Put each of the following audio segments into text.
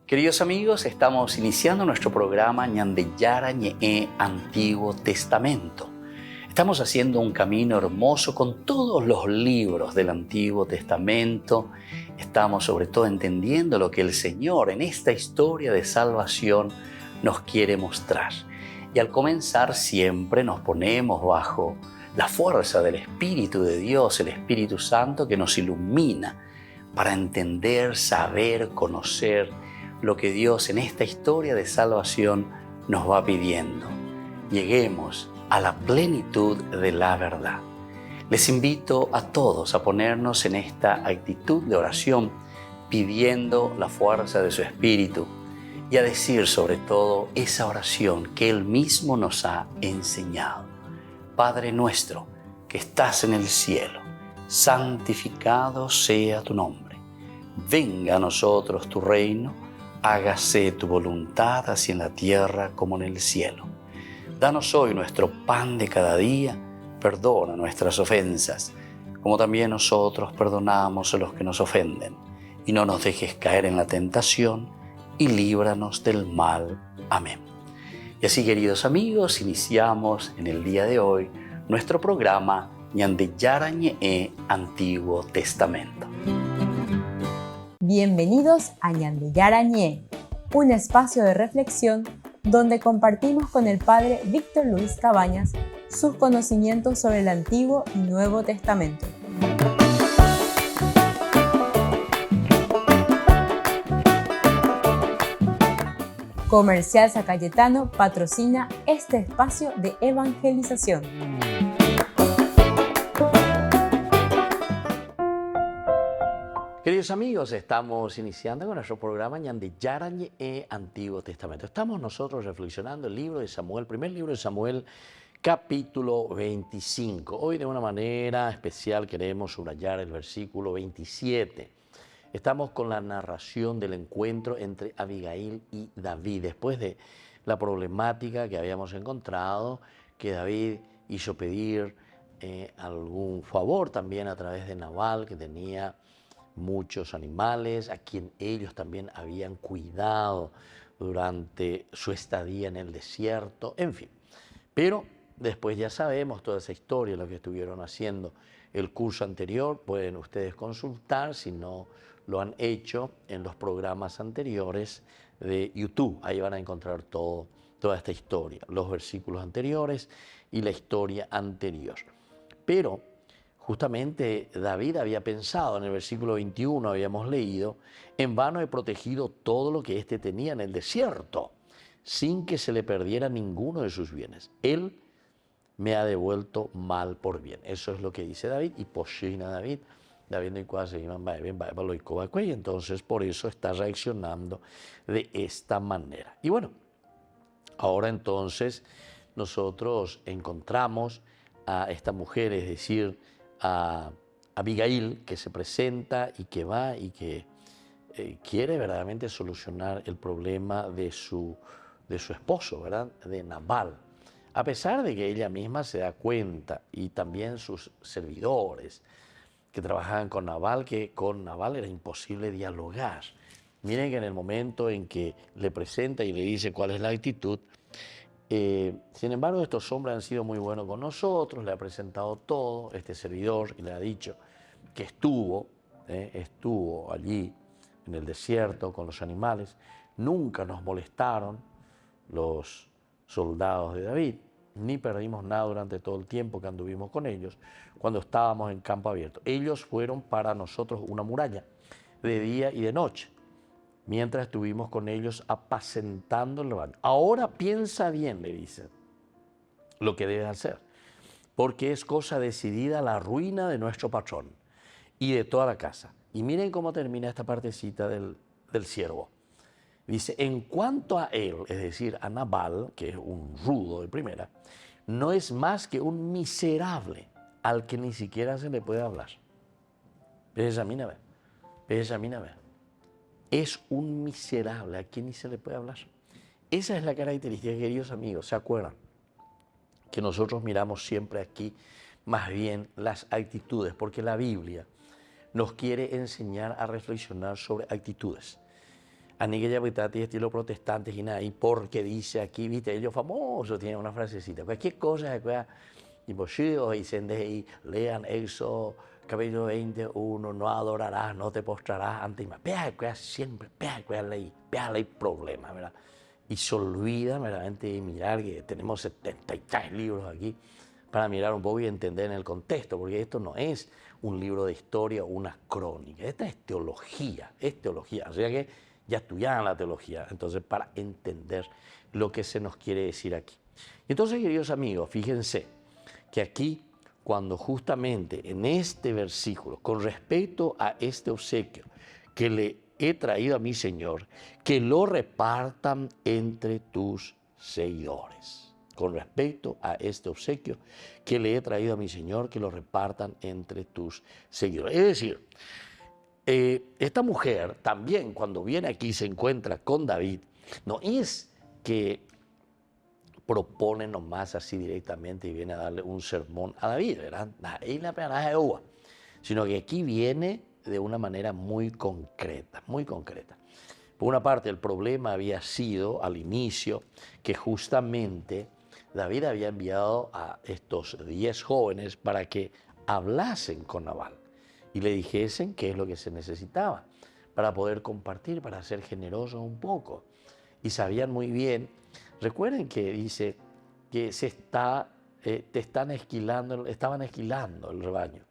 Queridos amigos, estamos iniciando nuestro programa Ñandeyara Ñe'e Antiguo Testamento. Estamos haciendo un camino hermoso con todos los libros del Antiguo Testamento. Estamos sobre todo entendiendo lo que el Señor en esta historia de salvación nos quiere mostrar. Y al comenzar siempre nos ponemos bajo la fuerza del Espíritu de Dios, el Espíritu Santo que nos ilumina para entender, saber, conocer lo que Dios en esta historia de salvación nos va pidiendo. Lleguemos a la plenitud de la verdad. Les invito a todos a ponernos en esta actitud de oración, pidiendo la fuerza de su Espíritu y a decir sobre todo esa oración que Él mismo nos ha enseñado. Padre nuestro que estás en el cielo, santificado sea tu nombre. Venga a nosotros tu reino, hágase tu voluntad así en la tierra como en el cielo. Danos hoy nuestro pan de cada día, perdona nuestras ofensas, como también nosotros perdonamos a los que nos ofenden. Y no nos dejes caer en la tentación, y líbranos del mal. Amén. Y así, queridos amigos, iniciamos en el día de hoy nuestro programa Ñandeyara Ñe'e Antiguo Testamento. Bienvenidos a Ñandeyara Ñe'e, un espacio de reflexión donde compartimos con el Padre Víctor Luis Cabañas sus conocimientos sobre el Antiguo y Nuevo Testamento. Comercial San Cayetano patrocina este espacio de evangelización. Queridos amigos, estamos iniciando con nuestro programa Ñandeyara Ñe'e Antiguo Testamento. Estamos nosotros reflexionando el libro de Samuel, primer libro de Samuel, capítulo 25. Hoy de una manera especial queremos subrayar el versículo 27. Estamos con la narración del encuentro entre Abigail y David, después de la problemática que habíamos encontrado, que David hizo pedir algún favor también a través de Nabal, que tenía muchos animales, a quien ellos también habían cuidado durante su estadía en el desierto, en fin. Pero después ya sabemos toda esa historia, lo que estuvieron haciendo el curso anterior. Pueden ustedes consultar si no lo han hecho en los programas anteriores de YouTube. Ahí van a encontrar toda esta historia, los versículos anteriores y la historia anterior. Pero justamente David había pensado, en el versículo 21 habíamos leído, en vano he protegido todo lo que éste tenía en el desierto, sin que se le perdiera ninguno de sus bienes. Él me ha devuelto mal por bien. Eso es lo que dice David, y poshina David. David no igual y entonces por eso está reaccionando de esta manera. Y bueno, ahora entonces nosotros encontramos a esta mujer, es decir, a Abigail, que se presenta y que va y que quiere verdaderamente solucionar el problema de su esposo, ¿verdad? De Nabal. A pesar de que ella misma se da cuenta, y también sus servidores que trabajaban con Nabal, que con Nabal era imposible dialogar. Miren que en el momento en que le presenta y le dice cuál es la actitud, sin embargo, estos hombres han sido muy buenos con nosotros, le ha presentado todo, este servidor, y le ha dicho que estuvo allí en el desierto con los animales. Nunca nos molestaron los soldados de David, ni perdimos nada durante todo el tiempo que anduvimos con ellos cuando estábamos en campo abierto. Ellos fueron para nosotros una muralla de día y de noche, mientras estuvimos con ellos apacentando el rebaño. Ahora piensa bien, le dice, lo que debes hacer, porque es cosa decidida la ruina de nuestro patrón y de toda la casa. Y miren cómo termina esta partecita del siervo. Dice, en cuanto a él, es decir, a Nabal, que es un rudo de primera, no es más que un miserable al que ni siquiera se le puede hablar. Examíname. Es un miserable a quien ni se le puede hablar. Esa es la característica, queridos amigos. ¿Se acuerdan? Que nosotros miramos siempre aquí más bien las actitudes, porque la Biblia nos quiere enseñar a reflexionar sobre actitudes. Anilla Vitati estilo protestante y nada, y porque dice aquí, viste, ellos famosos tienen una frasecita, cualquier cosa que imposible, dicen de ahí, lean Éxodo, capítulo 21, no adorarás, no te postrarás ante más. Vea que siempre, vea que hay problemas, ¿verdad? Y se olvida verdaderamente de mirar que tenemos 73 libros aquí para mirar un poco y entender en el contexto, porque esto no es un libro de historia o una crónica, esta es teología, o sea que ya estudiaban la teología, entonces para entender lo que se nos quiere decir aquí. Entonces, queridos amigos, fíjense que aquí, cuando justamente en este versículo, con respecto a este obsequio que le he traído a mi Señor, que lo repartan entre tus seguidores. Con respecto a este obsequio que le he traído a mi Señor, que lo repartan entre tus seguidores. Es decir, esta mujer también cuando viene aquí se encuentra con David, no es que propone nomás así directamente y viene a darle un sermón a David, ¿verdad? Sino que aquí viene de una manera muy concreta, muy concreta. Por una parte, el problema había sido al inicio que justamente David había enviado a estos 10 jóvenes para que hablasen con Nabal y le dijesen qué es lo que se necesitaba para poder compartir, para ser generosos un poco. Y sabían muy bien, recuerden que dice que estaban esquilando el rebaño.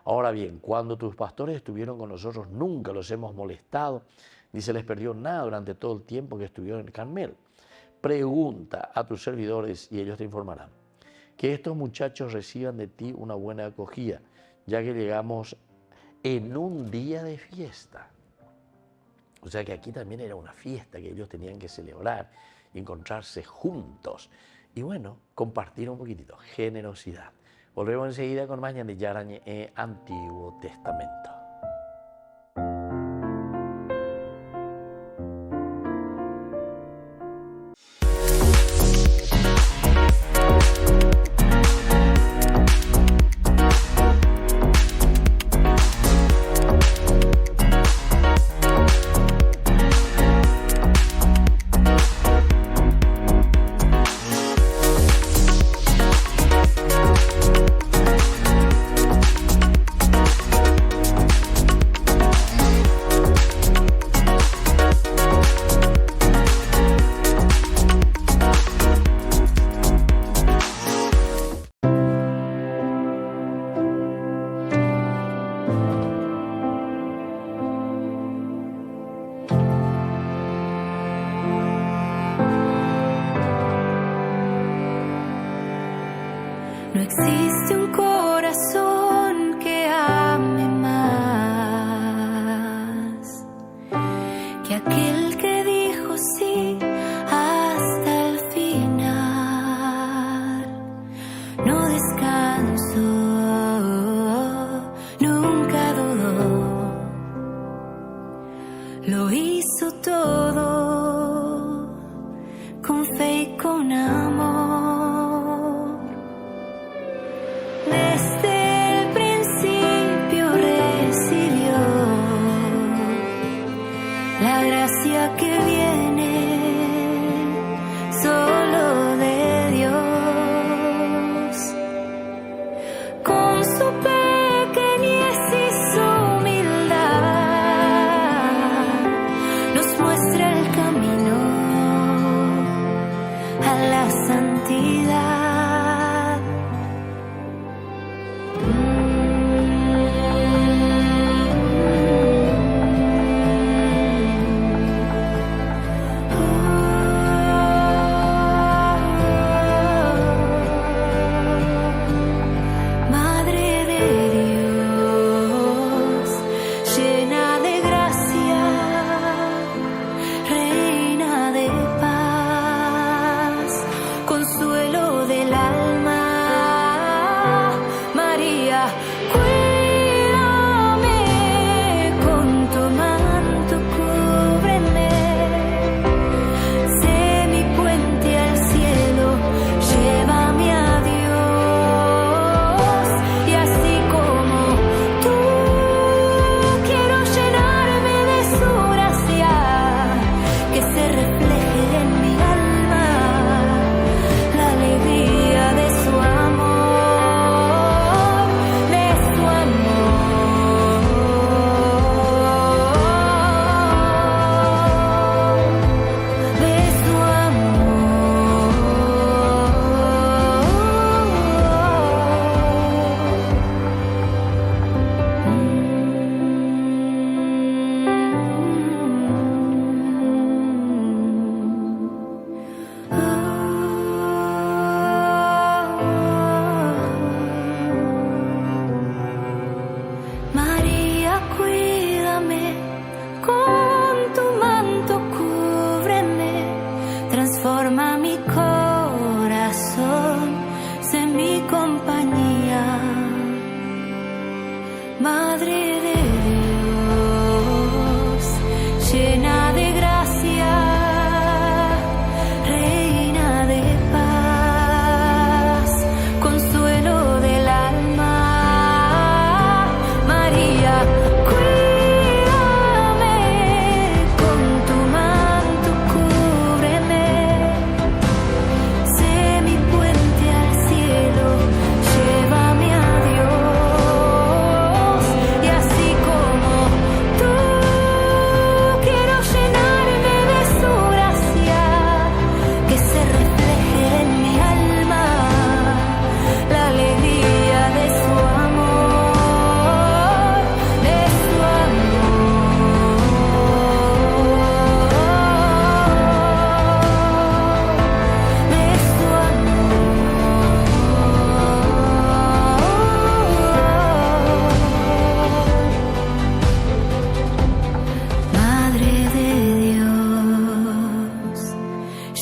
Ahora bien, cuando tus pastores estuvieron con nosotros, nunca los hemos molestado, ni se les perdió nada durante todo el tiempo que estuvieron en Carmel. Pregunta a tus servidores y ellos te informarán. Que estos muchachos reciban de ti una buena acogida, ya que llegamos en un día de fiesta. O sea que aquí también era una fiesta que ellos tenían que celebrar, encontrarse juntos. Y bueno, compartir un poquitito, generosidad. Volvemos enseguida con más de Yarañe Antiguo Testamento. No existe un corazón que ame más que aquel que dijo sí hasta el final. No descansó, nunca dudó, lo hizo todo con fe y con amor. Desde el principio recibió la gracia que viene solo de Dios. Con su pequeñez y su humildad nos muestra el camino a la santidad.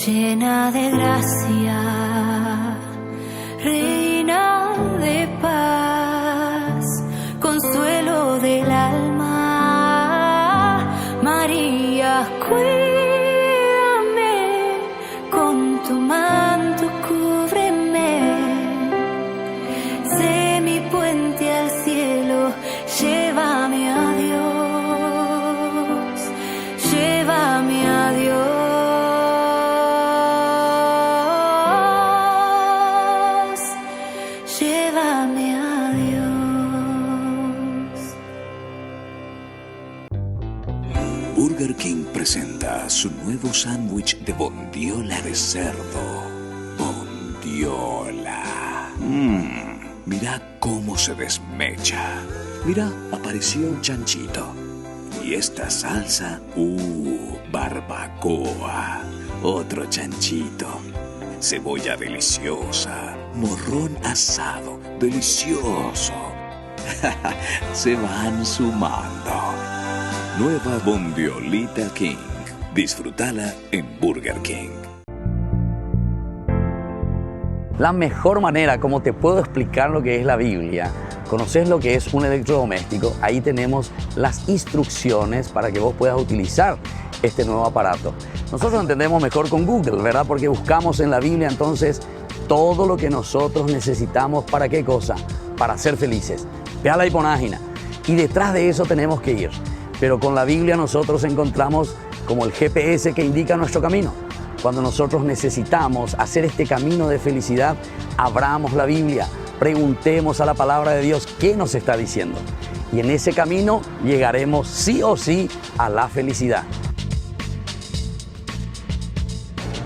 llena de gracia, reina de paz, consuelo del alma, María, cuídame, con tu manto cúbreme, sé mi puente al cielo, llévame a Dios, llévame a Dios. Llévame a Dios. Burger King presenta su nuevo sándwich de bondiola de cerdo. Bondiola. Mira cómo se desmecha. Mira, apareció un chanchito. Y esta salsa, barbacoa. Otro chanchito. Cebolla deliciosa. Morrón asado, delicioso. Se van sumando. Nueva Bondiolita King. Disfrútala en Burger King. La mejor manera como te puedo explicar lo que es la Biblia, conoces lo que es un electrodoméstico, ahí tenemos las instrucciones para que vos puedas utilizar este nuevo aparato. Nosotros entendemos mejor con Google, ¿verdad? Porque buscamos en la Biblia entonces todo lo que nosotros necesitamos. ¿Para qué cosa? Para ser felices. Ve a la página y detrás de eso tenemos que ir. Pero con la Biblia nosotros encontramos como el GPS que indica nuestro camino. Cuando nosotros necesitamos hacer este camino de felicidad, abramos la Biblia, preguntemos a la palabra de Dios qué nos está diciendo. Y en ese camino llegaremos sí o sí a la felicidad.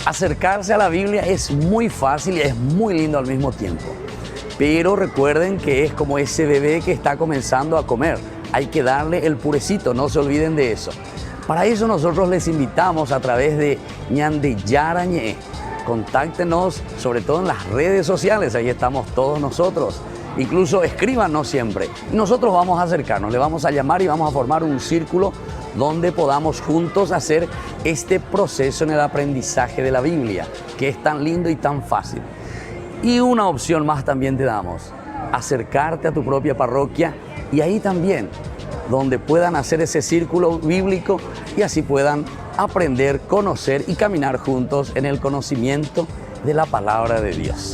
Acercarse a la Biblia es muy fácil y es muy lindo al mismo tiempo. Pero recuerden que es como ese bebé que está comenzando a comer. Hay que darle el purecito, no se olviden de eso. Para eso nosotros les invitamos a través de Ñande Yarañé. Contáctenos sobre todo en las redes sociales, ahí estamos todos nosotros. Incluso escríbanos siempre. Nosotros vamos a acercarnos, le vamos a llamar y vamos a formar un círculo donde podamos juntos hacer este proceso en el aprendizaje de la Biblia, que es tan lindo y tan fácil. Y una opción más también te damos, acercarte a tu propia parroquia y ahí también, donde puedan hacer ese círculo bíblico y así puedan aprender, conocer y caminar juntos en el conocimiento de la palabra de Dios.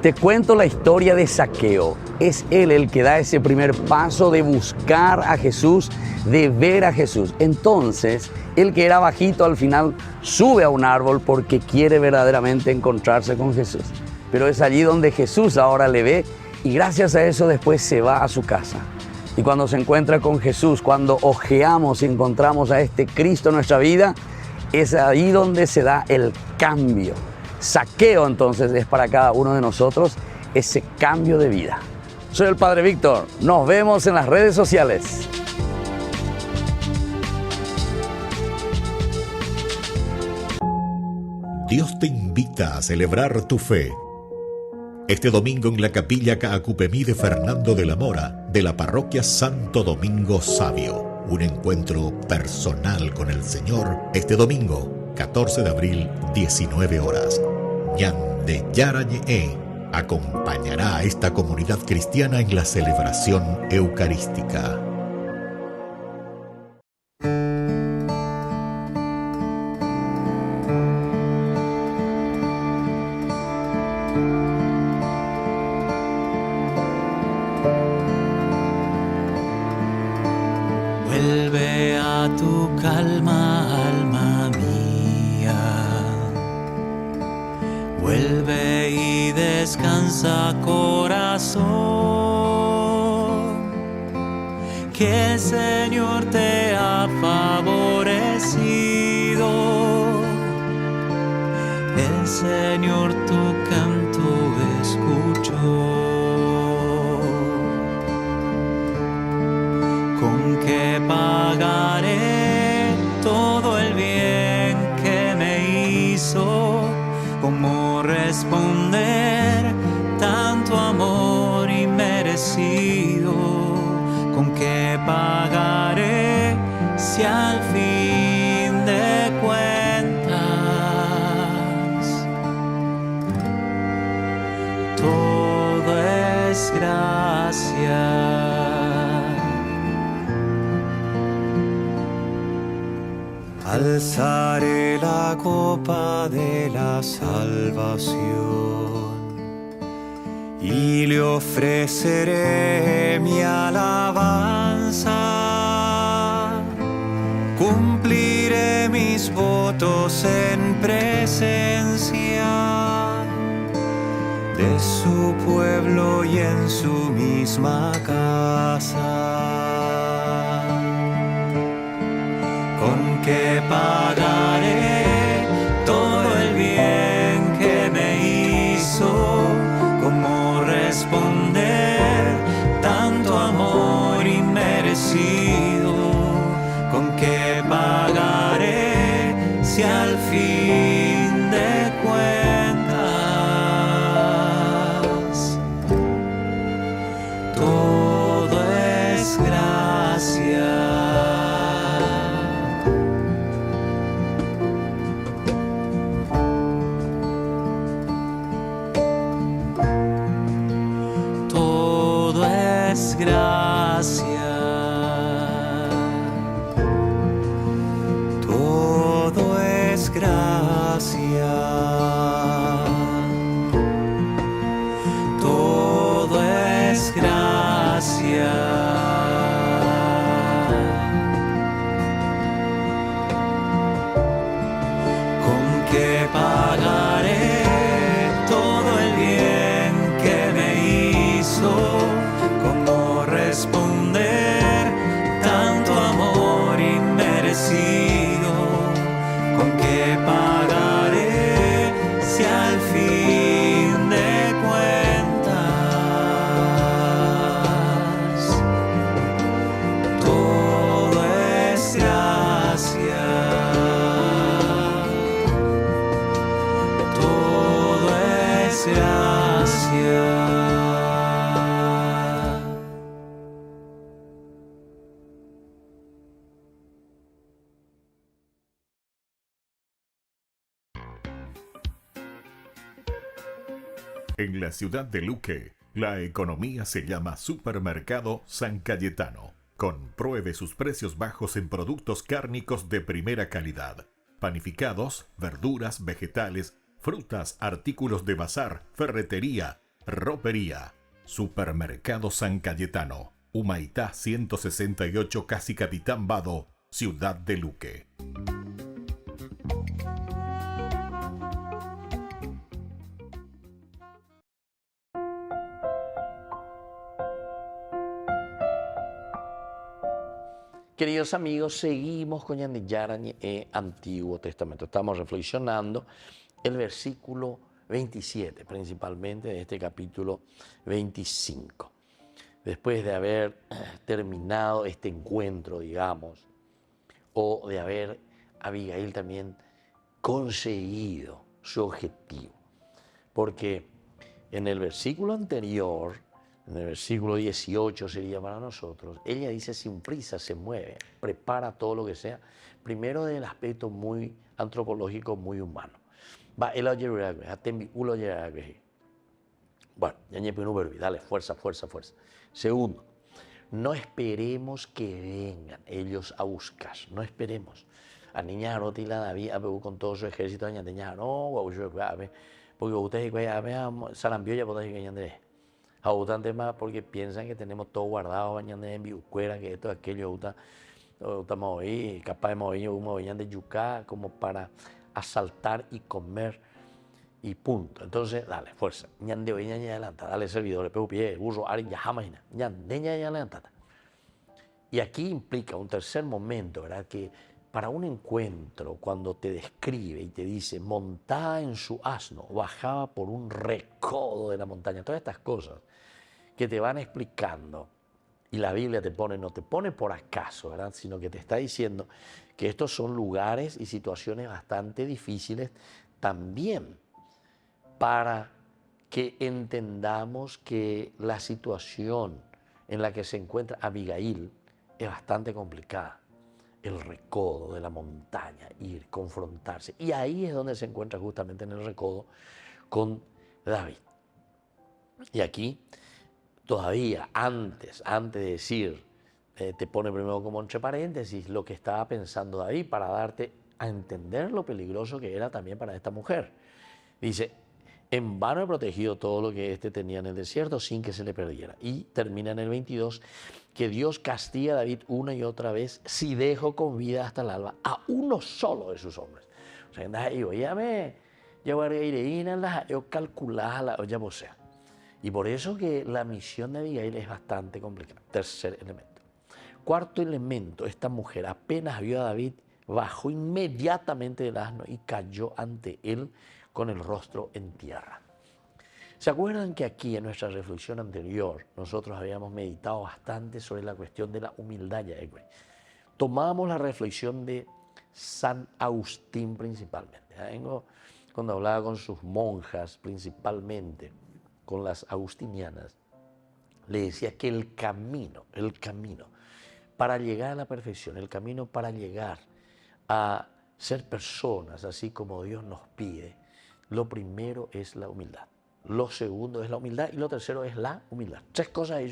Te cuento la historia de Zaqueo. Es él el que da ese primer paso de buscar a Jesús, de ver a Jesús. Entonces, el que era bajito al final sube a un árbol porque quiere verdaderamente encontrarse con Jesús. Pero es allí donde Jesús ahora le ve y gracias a eso después se va a su casa. Y cuando se encuentra con Jesús, cuando ojeamos y encontramos a este Cristo en nuestra vida, es ahí donde se da el cambio. Zaqueo entonces es para cada uno de nosotros ese cambio de vida. Soy el Padre Víctor, nos vemos en las redes sociales. Dios te invita a celebrar tu fe. Este domingo en la capilla Caacupemí de Fernando de la Mora, de la parroquia Santo Domingo Sabio. Un encuentro personal con el Señor este domingo, 14 de abril, 19 horas. Ñande Yarañé acompañará a esta comunidad cristiana en la celebración eucarística. Vuelve a tu calma, alma mía. Vuelve y descansa, corazón, que el Señor te ha favorecido. El Señor tu canto escuchó. ¿Con qué pagaré todo el bien que me hizo? ¿Cómo responder tanto amor inmerecido? ¿Con qué pagaré si al fin de gracia. Alzaré la copa de la salvación y le ofreceré mi alabanza. Cumpliré mis votos en presencia de su pueblo y en su misma casa. ¿Con qué pagaré todo el bien que me hizo? ¿Cómo responder tanto amor inmerecido? ¿Con qué pagaré si al fin de cuentas todo es gracia? Todo es gracia. Todo es gracia. Todo es gracia. ¿Con qué pagaré todo el bien que me hizo? ¿Cómo responder tanto amor inmerecido? ¿Con qué pagaré si al fin de cuentas todo es gracia? Todo es gracia. En la ciudad de Luque, la economía se llama Supermercado San Cayetano. Compruebe sus precios bajos en productos cárnicos de primera calidad. Panificados, verduras, vegetales, frutas, artículos de bazar, ferretería, ropería. Supermercado San Cayetano. Humaitá 168, Casi Capitán Vado, ciudad de Luque. Queridos amigos, seguimos con Yarañe Antiguo Testamento. Estamos reflexionando el versículo 27, principalmente de este capítulo 25. Después de haber terminado este encuentro, digamos, o de haber Abigail también conseguido su objetivo. Porque en el versículo anterior, en el versículo 18 sería para nosotros, ella dice sin prisa se mueve, prepara todo lo que sea, primero del aspecto muy antropológico, muy humano. Va, bueno, dale, fuerza, fuerza, fuerza. Segundo, no esperemos que vengan ellos a buscar, no esperemos. A niña no tila David con todo su ejército, niña no, porque ustedes salambió ya por ahí que Andrés. Más porque piensan que tenemos todo guardado, bañando en biucuera, que esto, aquello, estamos ahí, capaz de mover de yucá, como para asaltar y comer, y punto. Entonces, dale, fuerza. Ñande hoy, ñaña adelanta, dale servidores, pego pie, burro, ari, ya jamás, ñande, ñaña adelanta. Y aquí implica un tercer momento, ¿verdad? Que para un encuentro, cuando te describe y te dice, montada en su asno, bajaba por un recodo de la montaña, todas estas cosas que te van explicando, y la Biblia te pone, no te pone por acaso, ¿verdad? Sino que te está diciendo que estos son lugares y situaciones bastante difíciles también para que entendamos que la situación en la que se encuentra Abigail es bastante complicada. El recodo de la montaña, ir, confrontarse. Y ahí es donde se encuentra justamente en el recodo con David. Y aquí todavía antes de decir, te pone primero como entre paréntesis lo que estaba pensando David para darte a entender lo peligroso que era también para esta mujer. Dice, en vano he protegido todo lo que éste tenía en el desierto sin que se le perdiera. Y termina en el 22, que Dios castiga a David una y otra vez si dejo con vida hasta el alba a uno solo de sus hombres. O sea, yo calculaba, ya o sea. Y por eso que la misión de Abigail es bastante complicada. Tercer elemento. Cuarto elemento, esta mujer apenas vio a David, bajó inmediatamente del asno y cayó ante él con el rostro en tierra. ¿Se acuerdan que aquí en nuestra reflexión anterior nosotros habíamos meditado bastante sobre la cuestión de la humildad? Tomamos la reflexión de San Agustín principalmente. Cuando hablaba con sus monjas principalmente, con las agustinianas, le decía que el camino para llegar a la perfección, el camino para llegar a ser personas así como Dios nos pide, lo primero es la humildad, lo segundo es la humildad y lo tercero es la humildad. Tres cosas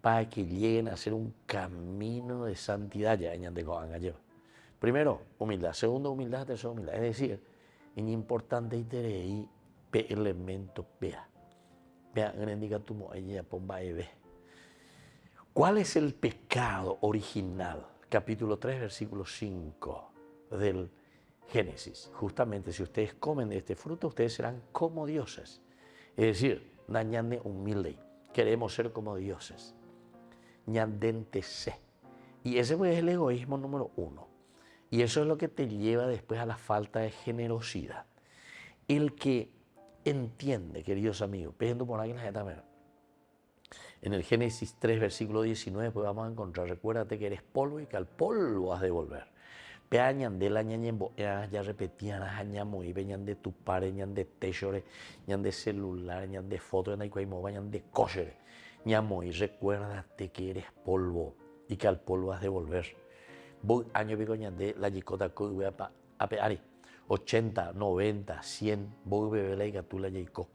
para que lleguen a ser un camino de santidad. Primero, humildad. Segundo, humildad. Tercero, humildad. Es decir, es importante y elemento vea. ¿Cuál es el pecado original? Capítulo 3, versículo 5 del Génesis. Justamente, si ustedes comen de este fruto, ustedes serán como dioses. Es decir, dañande humilde. Queremos ser como dioses. Ñandentese. Y ese pues, es el egoísmo número 1. Y eso es lo que te lleva después a la falta de generosidad. El que entiende, queridos amigos, pidiendo por aquí también. En el Génesis 3, versículo 19, pues vamos a encontrar, recuérdate que eres polvo y que al polvo has de volver. Peañan de la ñañembo, ya repetían, añamo y veñan de tu pare, ñan de techore, ñan de celular, ñan de foto, ñan de cuaimoba, ñan de kosher. Ñamo y recuérdate que eres polvo y que al polvo has de volver. Voy año pico ñan de la yicota que voy a peari. 80, 90, 100, voy bebela y gatula yico.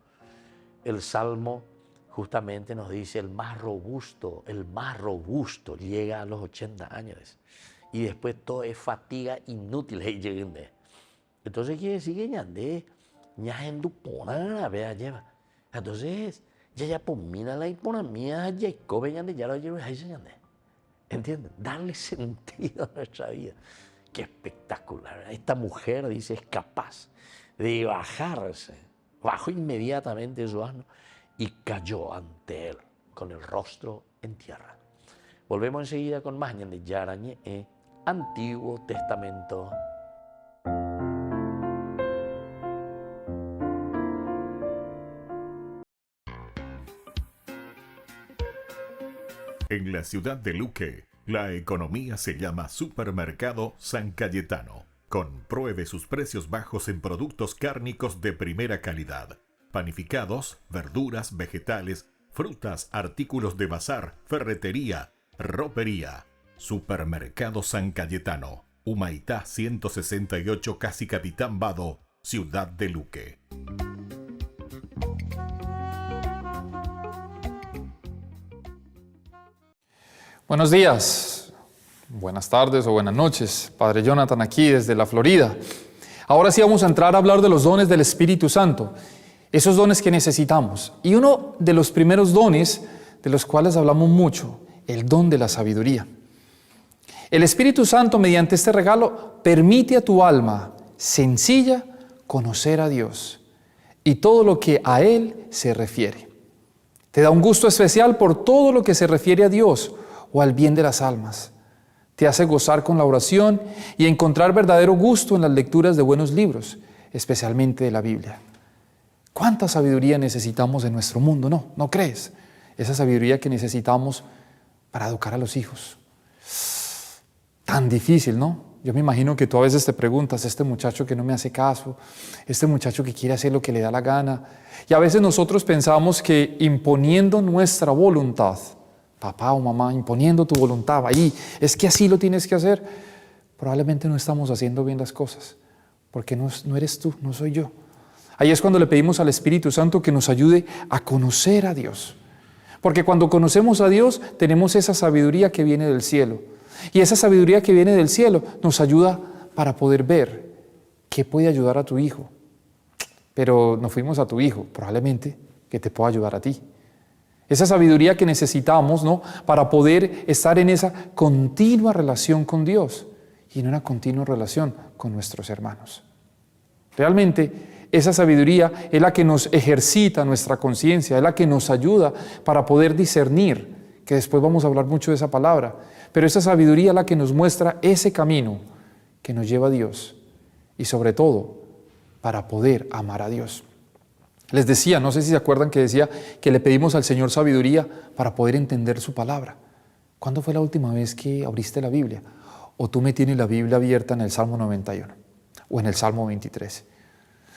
El Salmo justamente nos dice el más robusto llega a los 80 años. Y después todo es fatiga inútil. Entonces quiere decir que ñande, ñajendupona, vea, lleva. Entonces, ya pomina la hiponamía, Jacob, ñande, ya lo llevo, ñande. ¿Entienden? Darle sentido a nuestra vida. Qué espectacular. Esta mujer, dice, es capaz de bajarse. Bajó inmediatamente su asno y cayó ante él con el rostro en tierra. Volvemos enseguida con más de Yarañe, Antiguo Testamento. En la ciudad de Luque, la economía se llama Supermercado San Cayetano. Compruebe sus precios bajos en productos cárnicos de primera calidad. Panificados, verduras, vegetales, frutas, artículos de bazar, ferretería, ropería. Supermercado San Cayetano. Humaitá 168, Casi Capitán Vado, ciudad de Luque. Buenos días, buenas tardes o buenas noches. Padre Jonathan aquí desde la Florida. Ahora sí vamos a entrar a hablar de los dones del Espíritu Santo, esos dones que necesitamos. Y uno de los primeros dones de los cuales hablamos mucho, el don de la sabiduría. El Espíritu Santo, mediante este regalo, permite a tu alma sencilla conocer a Dios y todo lo que a Él se refiere. Te da un gusto especial por todo lo que se refiere a Dios o al bien de las almas. Te hace gozar con la oración y encontrar verdadero gusto en las lecturas de buenos libros, especialmente de la Biblia. ¿Cuánta sabiduría necesitamos en nuestro mundo? ¿No crees? Esa sabiduría que necesitamos para educar a los hijos. Tan difícil, ¿no? Yo me imagino que tú a veces te preguntas, este muchacho que no me hace caso, este muchacho que quiere hacer lo que le da la gana. Y a veces nosotros pensamos que imponiendo nuestra voluntad, papá o mamá, imponiendo tu voluntad, ahí, es que así lo tienes que hacer, probablemente no estamos haciendo bien las cosas, porque no eres tú, no soy yo. Ahí es cuando le pedimos al Espíritu Santo que nos ayude a conocer a Dios. Porque cuando conocemos a Dios, tenemos esa sabiduría que viene del cielo. Y esa sabiduría que viene del cielo nos ayuda para poder ver qué puede ayudar a tu hijo. Pero no fuimos a tu hijo, probablemente que te pueda ayudar a ti. Esa sabiduría que necesitamos, ¿no?, para poder estar en esa continua relación con Dios y en una continua relación con nuestros hermanos. Realmente, esa sabiduría es la que nos ejercita nuestra conciencia, es la que nos ayuda para poder discernir, que después vamos a hablar mucho de esa palabra, pero esa sabiduría es la que nos muestra ese camino que nos lleva a Dios y sobre todo para poder amar a Dios. Les decía, no sé si se acuerdan que decía que le pedimos al Señor sabiduría para poder entender su palabra. ¿Cuándo fue la última vez que abriste la Biblia? O tú me tienes la Biblia abierta en el Salmo 91 o en el Salmo 23.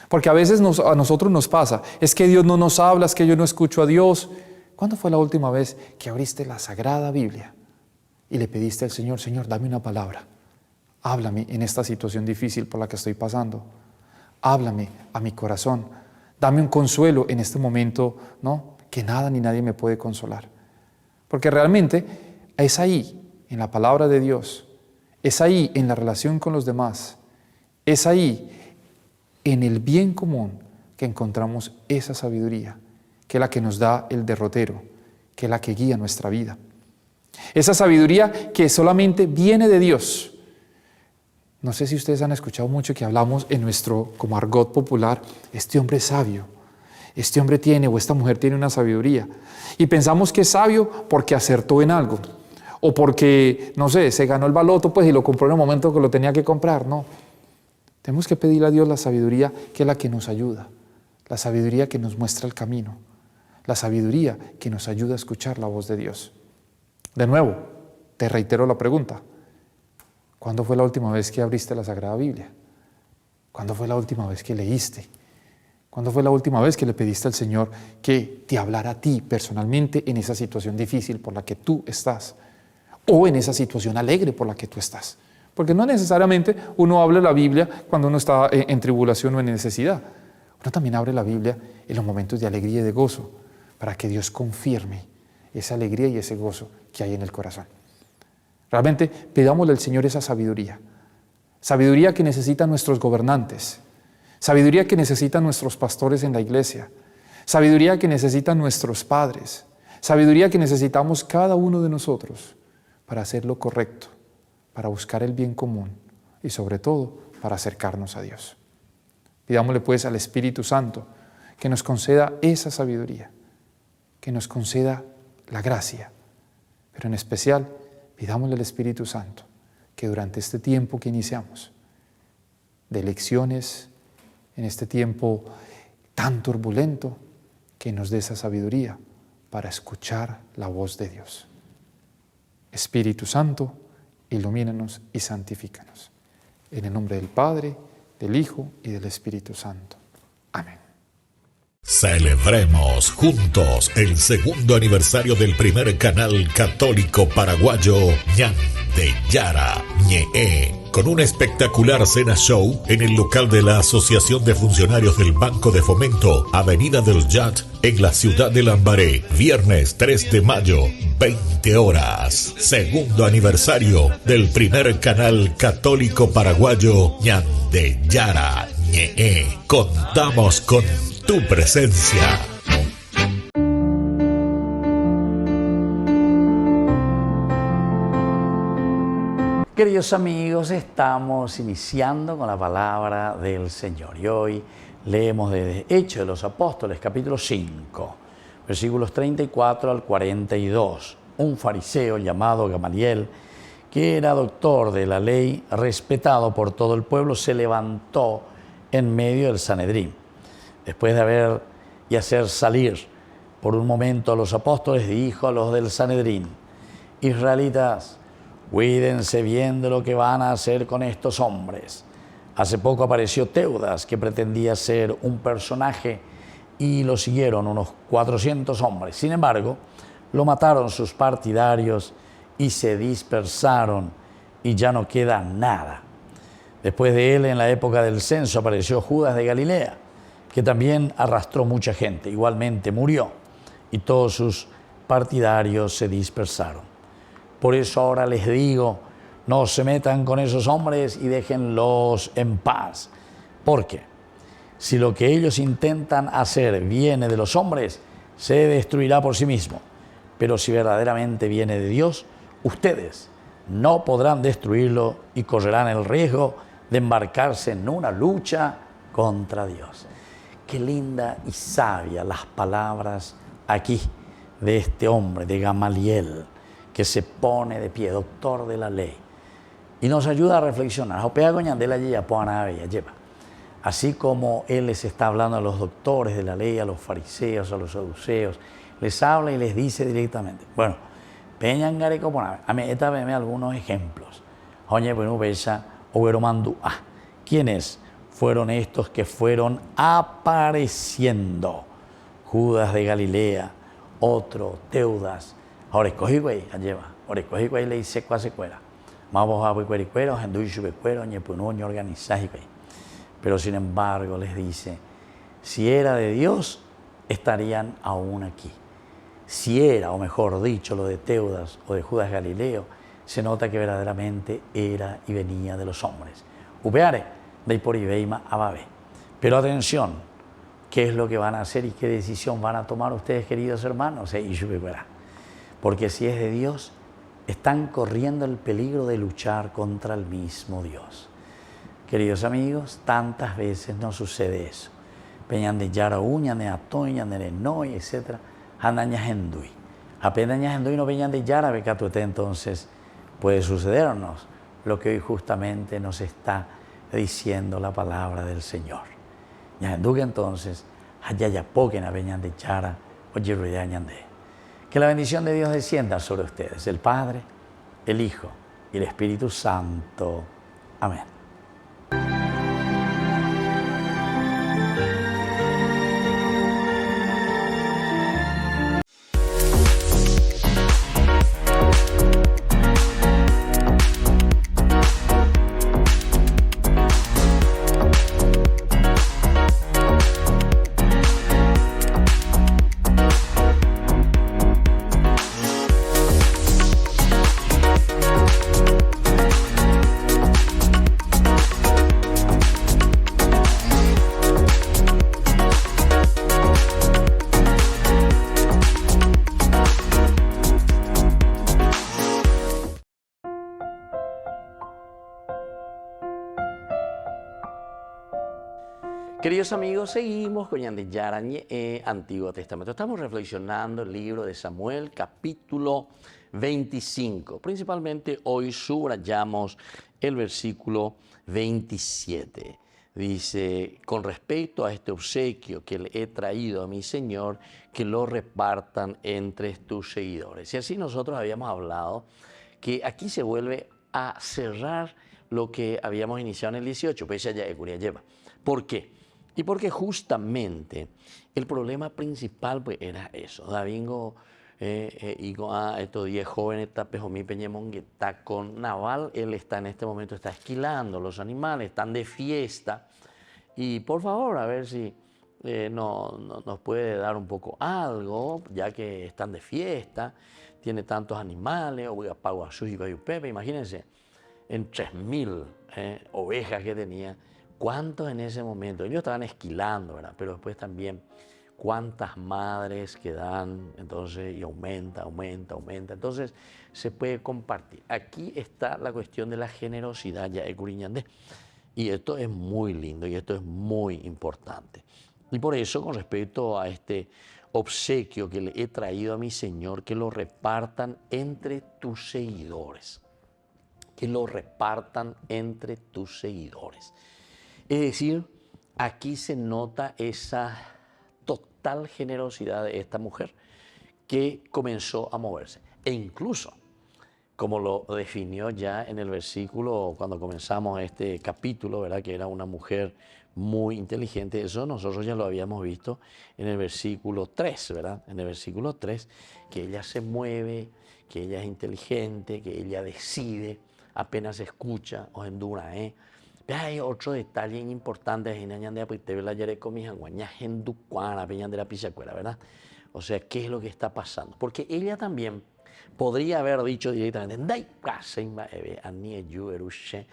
Porque a veces a nosotros nos pasa, es que Dios no nos habla, es que yo no escucho a Dios. ¿Cuándo fue la última vez que abriste la Sagrada Biblia y le pediste al Señor, Señor, dame una palabra? Háblame en esta situación difícil por la que estoy pasando. Háblame a mi corazón. Dame un consuelo en este momento, ¿no?, que nada ni nadie me puede consolar. Porque realmente es ahí, en la palabra de Dios, es ahí en la relación con los demás, es ahí en el bien común que encontramos esa sabiduría, que es la que nos da el derrotero, que es la que guía nuestra vida. Esa sabiduría que solamente viene de Dios. No sé si ustedes han escuchado mucho que hablamos en nuestro, como argot popular, este hombre es sabio, este hombre tiene o esta mujer tiene una sabiduría. Y pensamos que es sabio porque acertó en algo, o porque, no sé, se ganó el baloto pues y lo compró en el momento que lo tenía que comprar. No, tenemos que pedirle a Dios la sabiduría que es la que nos ayuda, la sabiduría que nos muestra el camino, la sabiduría que nos ayuda a escuchar la voz de Dios. De nuevo, te reitero la pregunta. ¿Cuándo fue la última vez que abriste la Sagrada Biblia? ¿Cuándo fue la última vez que leíste? ¿Cuándo fue la última vez que le pediste al Señor que te hablara a ti personalmente en esa situación difícil por la que tú estás? O en esa situación alegre por la que tú estás. Porque no necesariamente uno habla la Biblia cuando uno está en tribulación o en necesidad. Uno también abre la Biblia en los momentos de alegría y de gozo para que Dios confirme esa alegría y ese gozo que hay en el corazón. Realmente pidámosle al Señor esa sabiduría. Sabiduría que necesitan nuestros gobernantes. Sabiduría que necesitan nuestros pastores en la iglesia. Sabiduría que necesitan nuestros padres. Sabiduría que necesitamos cada uno de nosotros para hacer lo correcto, para buscar el bien común y sobre todo para acercarnos a Dios. Pidámosle pues al Espíritu Santo que nos conceda esa sabiduría, que nos conceda la gracia, pero en especial pidámosle al Espíritu Santo que durante este tiempo que iniciamos de elecciones, en este tiempo tan turbulento, que nos dé esa sabiduría para escuchar la voz de Dios. Espíritu Santo, ilumínanos y santifícanos. En el nombre del Padre, del Hijo y del Espíritu Santo. Amén. Celebremos juntos el segundo aniversario del primer canal católico paraguayo Ñande Yara Ñe'e, con una espectacular cena show en el local de la Asociación de Funcionarios del Banco de Fomento, Avenida del Yat, en la ciudad de Lambaré, viernes 3 de mayo, 20 horas. Segundo aniversario del primer canal católico paraguayo Ñande Yara Ñe'e. Contamos con tu presencia. Queridos amigos, estamos iniciando con la palabra del Señor y hoy leemos de Hechos de los Apóstoles, capítulo 5, versículos 34 al 42. Un fariseo llamado Gamaliel, que era doctor de la ley, respetado por todo el pueblo, se levantó en medio del Sanedrín. Después de hacer salir por un momento a los apóstoles, dijo a los del Sanedrín: Israelitas, cuídense bien de lo que van a hacer con estos hombres. Hace poco apareció Teudas, que pretendía ser un personaje, y lo siguieron unos 400 hombres. Sin embargo, lo mataron sus partidarios y se dispersaron, y ya no queda nada. Después de él, en la época del censo, apareció Judas de Galilea, que también arrastró mucha gente, igualmente murió y todos sus partidarios se dispersaron. Por eso ahora les digo, no se metan con esos hombres y déjenlos en paz. ¿Por qué? Si lo que ellos intentan hacer viene de los hombres, se destruirá por sí mismo. Pero si verdaderamente viene de Dios, ustedes no podrán destruirlo y correrán el riesgo de embarcarse en una lucha contra Dios. Qué linda y sabia las palabras aquí de este hombre, de Gamaliel, que se pone de pie, doctor de la ley, y nos ayuda a reflexionar. Así como él les está hablando a los doctores de la ley, a los fariseos, a los saduceos, les habla y les dice directamente. Bueno, esta vez algunos ejemplos. ¿Quiénes fueron estos que fueron apareciendo? Judas de Galilea, otro, Teudas. Ahora escogí güey, lleva. Ahora escogí güey le dice cuá se cuera. Vamos a ver cuericueros, en duy chubecuero, ñepunuño organizaje güey. Pero sin embargo les dice, si era de Dios, estarían aún aquí. Si era, o mejor dicho, lo de Teudas o de Judas Galileo, se nota que verdaderamente era y venía de los hombres. Upeare, de por Ibeima Ababe. Pero atención, ¿qué es lo que van a hacer y qué decisión van a tomar ustedes, queridos hermanos? Porque si es de Dios, están corriendo el peligro de luchar contra el mismo Dios. Queridos amigos, tantas veces nos sucede eso. Peñan de yara uña, de atoña, de noy, etc. Andañas endui. Apenas endui no peñan de yara, becatuete, entonces puede sucedernos lo que hoy justamente nos está diciendo la palabra del Señor. Yahenduque entonces, hayayapoquen a peñan de yara, oye ruidañande. Que la bendición de Dios descienda sobre ustedes, el Padre, el Hijo y el Espíritu Santo. Amén. Queridos amigos, seguimos con Yarañé, Antiguo Testamento. Estamos reflexionando el libro de Samuel, capítulo 25. Principalmente hoy subrayamos el versículo 27. Dice, con respecto a este obsequio que le he traído a mi Señor, que lo repartan entre tus seguidores. Y así nosotros habíamos hablado que aquí se vuelve a cerrar lo que habíamos iniciado en el 18. Pues ya lleva. ¿Por qué? Y porque justamente el problema principal pues era eso. Davingo, estos 10 jóvenes, Tapejomí Peñemón, que está con Naval, él está en este momento, está esquilando los animales, están de fiesta. Y por favor, a ver si nos puede dar un poco algo, ya que están de fiesta, tiene tantos animales, imagínense, en 3.000 ovejas que tenía. ¿Cuántos en ese momento? Ellos estaban esquilando, ¿verdad? Pero después también, ¿cuántas madres que dan? Entonces, y aumenta. Entonces, se puede compartir. Aquí está la cuestión de la generosidad, ya es Curiñandé. Y esto es muy lindo y esto es muy importante. Y por eso, con respecto a este obsequio que le he traído a mi Señor, que lo repartan entre tus seguidores. Que lo repartan entre tus seguidores. Es decir, aquí se nota esa total generosidad de esta mujer que comenzó a moverse. E incluso, como lo definió ya en el versículo, cuando comenzamos este capítulo, ¿verdad? Que era una mujer muy inteligente, eso nosotros ya lo habíamos visto en el versículo 3, ¿verdad? En el versículo 3, que ella se mueve, que ella es inteligente, que ella decide, apenas escucha, o endura, Hay otro detalle importante en Añandea, porque te ve la yare con mis anguañas en Ducuana, Peñan de la Pichacuera, ¿verdad? O sea, ¿qué es lo que está pasando? Porque ella también podría haber dicho directamente, Dai Kaseimba Ebe, Anie Yu Erushe,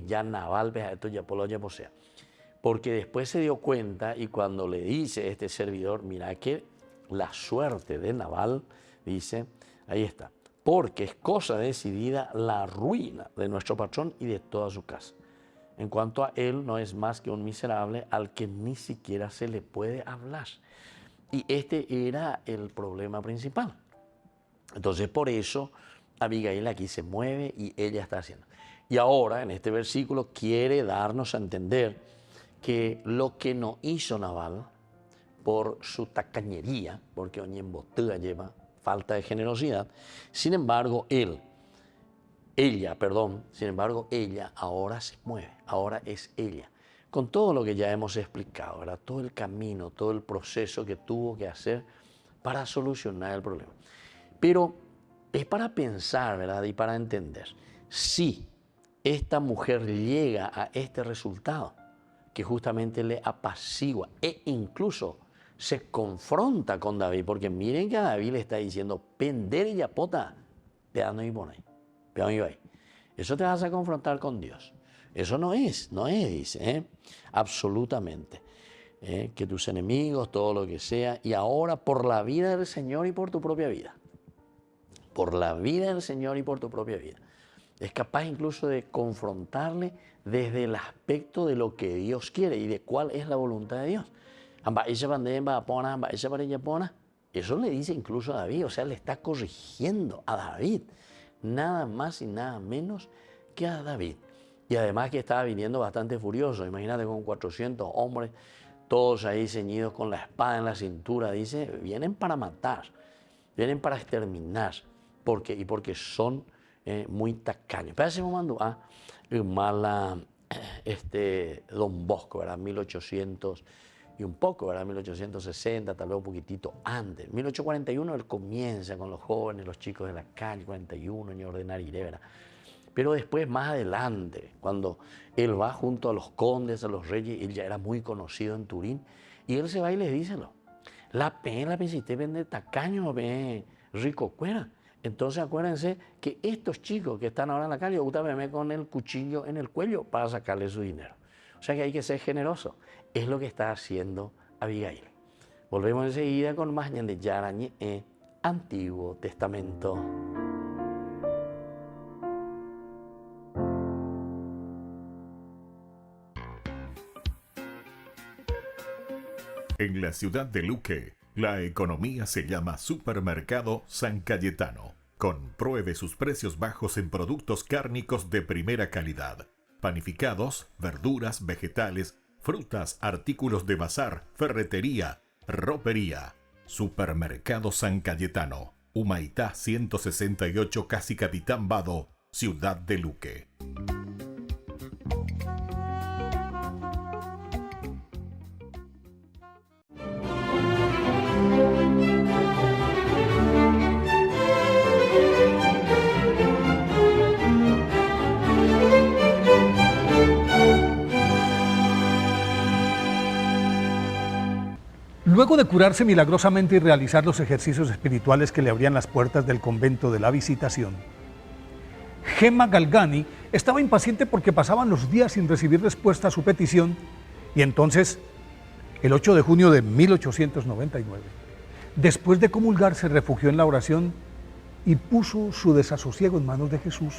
ya Naval, esto ya por lo ya posea. Porque después se dio cuenta y cuando le dice este servidor, mira que la suerte de Naval, dice, ahí está, porque es cosa decidida la ruina de nuestro patrón y de toda su casa. En cuanto a él, no es más que un miserable al que ni siquiera se le puede hablar. Y este era el problema principal. Entonces, por eso, Abigail aquí se mueve y ella está haciendo. Y ahora, en este versículo, quiere darnos a entender que lo que no hizo Nabal por su tacañería, porque Oñembotúa lleva falta de generosidad, sin embargo, ella ahora se mueve, ahora es ella. Con todo lo que ya hemos explicado, ¿verdad? Todo el camino, todo el proceso que tuvo que hacer para solucionar el problema. Pero es para pensar, ¿verdad? Y para entender. Si esta mujer llega a este resultado, que justamente le apacigua e incluso se confronta con David, porque miren que a David le está diciendo, pender y yapota, peando y pone, peando y va. Eso te vas a confrontar con Dios. Eso no es, dice, absolutamente. Que tus enemigos, todo lo que sea, y ahora por la vida del Señor y por tu propia vida. Por la vida del Señor y por tu propia vida. Es capaz incluso de confrontarle desde el aspecto de lo que Dios quiere y de cuál es la voluntad de Dios. Eso le dice incluso a David, o sea, le está corrigiendo a David. Nada más y nada menos que a David. Y además que estaba viniendo bastante furioso. Imagínate con 400 hombres, todos ahí ceñidos con la espada en la cintura. Dice, vienen para matar, vienen para exterminar. Porque son muy tacaños. Pero se me mandó a mala Don Bosco, ¿verdad? 1800 y un poco, ¿verdad? 1860, tal vez un poquitito antes. 1841 él comienza con los jóvenes, los chicos de la calle, 41, en ordenar iré, ¿verdad? Pero después, más adelante, cuando él va junto a los condes, a los reyes, él ya era muy conocido en Turín, y él se va y les dice, la pena, si usted vende tacaño, ve rico cuera. Entonces acuérdense que estos chicos que están ahora en la calle, usted me con el cuchillo en el cuello para sacarle su dinero. O sea que hay que ser generoso. Es lo que está haciendo Abigail. Volvemos enseguida con más de Yarañe, Antiguo Testamento. En la ciudad de Luque, la economía se llama Supermercado San Cayetano. Compruebe sus precios bajos en productos cárnicos de primera calidad. Panificados, verduras, vegetales, frutas, artículos de bazar, ferretería, ropería. Supermercado San Cayetano. Humaitá 168, Casi Capitán Vado, ciudad de Luque. Luego de curarse milagrosamente y realizar los ejercicios espirituales que le abrían las puertas del convento de la Visitación, Gemma Galgani estaba impaciente porque pasaban los días sin recibir respuesta a su petición y entonces, el 8 de junio de 1899, después de comulgar, se refugió en la oración y puso su desasosiego en manos de Jesús,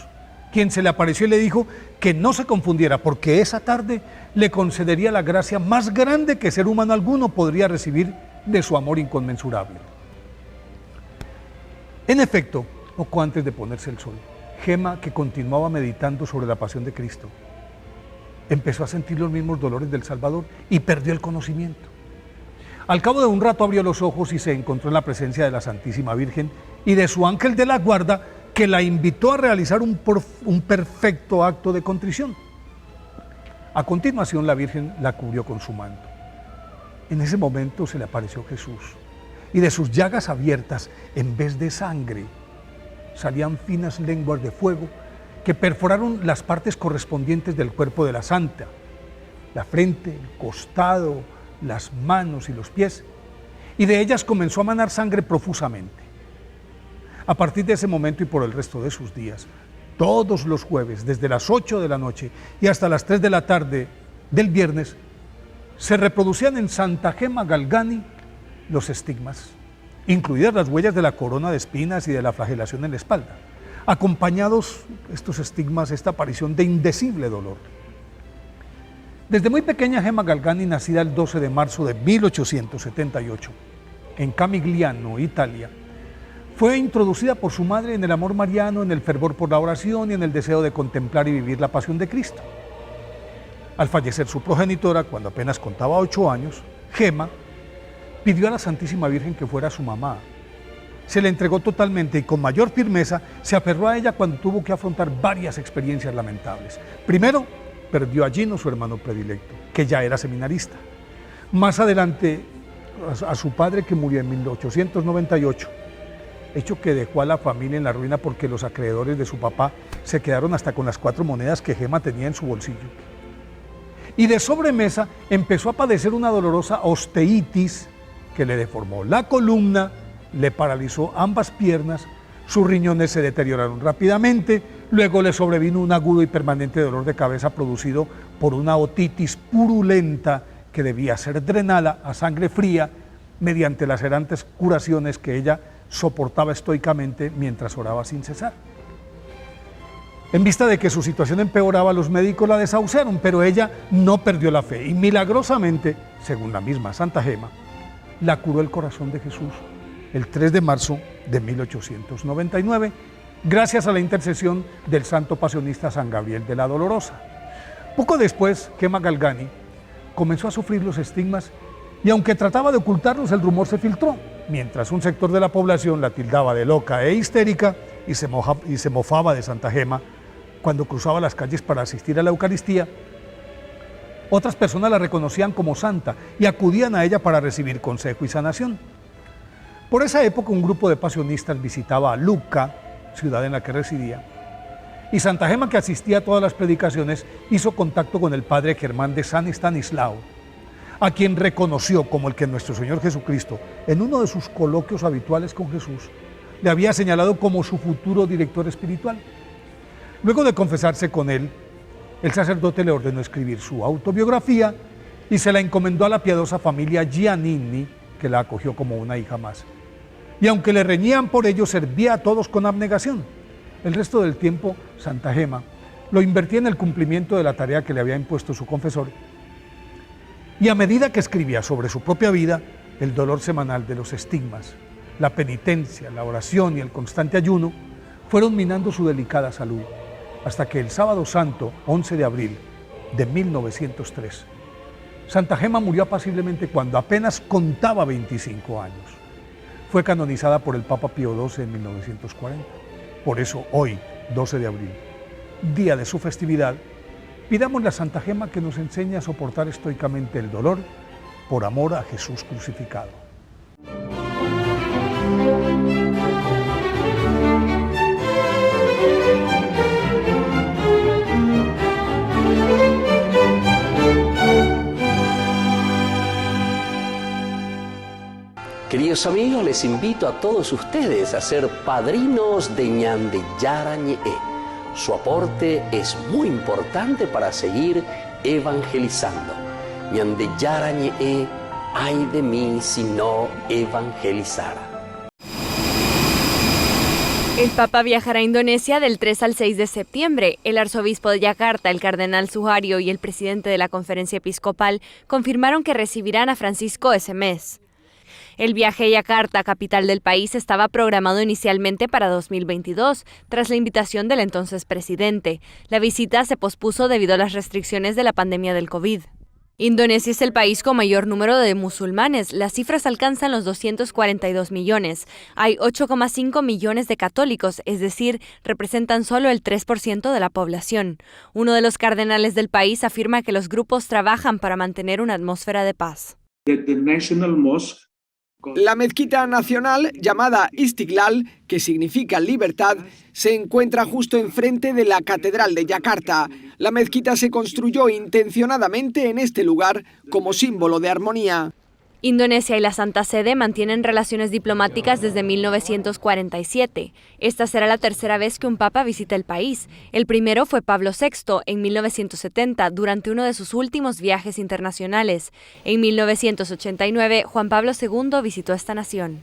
quien se le apareció y le dijo que no se confundiera porque esa tarde le concedería la gracia más grande que ser humano alguno podría recibir de su amor inconmensurable. En efecto, poco antes de ponerse el sol, Gemma, que continuaba meditando sobre la pasión de Cristo, empezó a sentir los mismos dolores del Salvador y perdió el conocimiento. Al cabo de un rato abrió los ojos y se encontró en la presencia de la Santísima Virgen y de su ángel de la guarda, que la invitó a realizar un perfecto acto de contrición. A continuación, la Virgen la cubrió con su manto. En ese momento se le apareció Jesús, y de sus llagas abiertas, en vez de sangre, salían finas lenguas de fuego que perforaron las partes correspondientes del cuerpo de la santa, la frente, el costado, las manos y los pies, y de ellas comenzó a manar sangre profusamente. A partir de ese momento y por el resto de sus días, todos los jueves, desde las 8 de la noche y hasta las 3 de la tarde del viernes, se reproducían en Santa Gema Galgani los estigmas, incluidas las huellas de la corona de espinas y de la flagelación en la espalda, acompañados estos estigmas, esta aparición de indecible dolor. Desde muy pequeña, Gema Galgani, nacida el 12 de marzo de 1878, en Camigliano, Italia, fue introducida por su madre en el amor mariano, en el fervor por la oración y en el deseo de contemplar y vivir la pasión de Cristo. Al fallecer su progenitora, cuando apenas contaba 8 años, Gema pidió a la Santísima Virgen que fuera su mamá. Se le entregó totalmente y con mayor firmeza se aferró a ella cuando tuvo que afrontar varias experiencias lamentables. Primero, perdió a Gino, su hermano predilecto, que ya era seminarista. Más adelante, a su padre, que murió en 1898, hecho que dejó a la familia en la ruina porque los acreedores de su papá se quedaron hasta con las 4 monedas que Gema tenía en su bolsillo. Y de sobremesa empezó a padecer una dolorosa osteitis que le deformó la columna, le paralizó ambas piernas, sus riñones se deterioraron rápidamente, luego le sobrevino un agudo y permanente dolor de cabeza producido por una otitis purulenta que debía ser drenada a sangre fría mediante lacerantes curaciones que ella soportaba estoicamente mientras oraba sin cesar. En vista de que su situación empeoraba, los médicos la desahuciaron, pero ella no perdió la fe y milagrosamente, según la misma Santa Gema, la curó el corazón de Jesús el 3 de marzo de 1899, gracias a la intercesión del santo pasionista San Gabriel de la Dolorosa. Poco después, Gema Galgani comenzó a sufrir los estigmas y aunque trataba de ocultarlos, el rumor se filtró, mientras un sector de la población la tildaba de loca e histérica y se mofaba de Santa Gema cuando cruzaba las calles para asistir a la Eucaristía. Otras personas la reconocían como santa y acudían a ella para recibir consejo y sanación. Por esa época, un grupo de pasionistas visitaba a Lucca, ciudad en la que residía, y Santa Gema, que asistía a todas las predicaciones, hizo contacto con el padre Germán de San Estanislao, a quien reconoció como el que nuestro Señor Jesucristo, en uno de sus coloquios habituales con Jesús, le había señalado como su futuro director espiritual. Luego de confesarse con él, el sacerdote le ordenó escribir su autobiografía y se la encomendó a la piadosa familia Giannini, que la acogió como una hija más. Y aunque le reñían por ello, servía a todos con abnegación. El resto del tiempo, Santa Gema lo invertía en el cumplimiento de la tarea que le había impuesto su confesor. Y a medida que escribía sobre su propia vida, el dolor semanal de los estigmas, la penitencia, la oración y el constante ayuno fueron minando su delicada salud, hasta que el sábado santo, 11 de abril de 1903, Santa Gema murió apaciblemente cuando apenas contaba 25 años. Fue canonizada por el Papa Pío XII en 1940. Por eso hoy, 12 de abril, día de su festividad, pidámosle a Santa Gema que nos enseñe a soportar estoicamente el dolor por amor a Jesús crucificado. Queridos amigos, les invito a todos ustedes a ser padrinos de Ñande Yarañe. Su aporte es muy importante para seguir evangelizando. Ñande Yarañe, ay de mí si no evangelizara. El Papa viajará a Indonesia del 3 al 6 de septiembre. El arzobispo de Yakarta, el cardenal Suharyo y el presidente de la Conferencia Episcopal confirmaron que recibirán a Francisco ese mes. El viaje a Yakarta, capital del país, estaba programado inicialmente para 2022, tras la invitación del entonces presidente. La visita se pospuso debido a las restricciones de la pandemia del COVID. Indonesia es el país con mayor número de musulmanes. Las cifras alcanzan los 242 millones. Hay 8,5 millones de católicos, es decir, representan solo el 3% de la población. Uno de los cardenales del país afirma que los grupos trabajan para mantener una atmósfera de paz. The National Mosque La mezquita nacional, llamada Istiklal, que significa libertad, se encuentra justo enfrente de la Catedral de Yakarta. La mezquita se construyó intencionadamente en este lugar como símbolo de armonía. Indonesia y la Santa Sede mantienen relaciones diplomáticas desde 1947. Esta será la tercera vez que un papa visita el país. El primero fue Pablo VI en 1970, durante uno de sus últimos viajes internacionales. En 1989, Juan Pablo II visitó esta nación.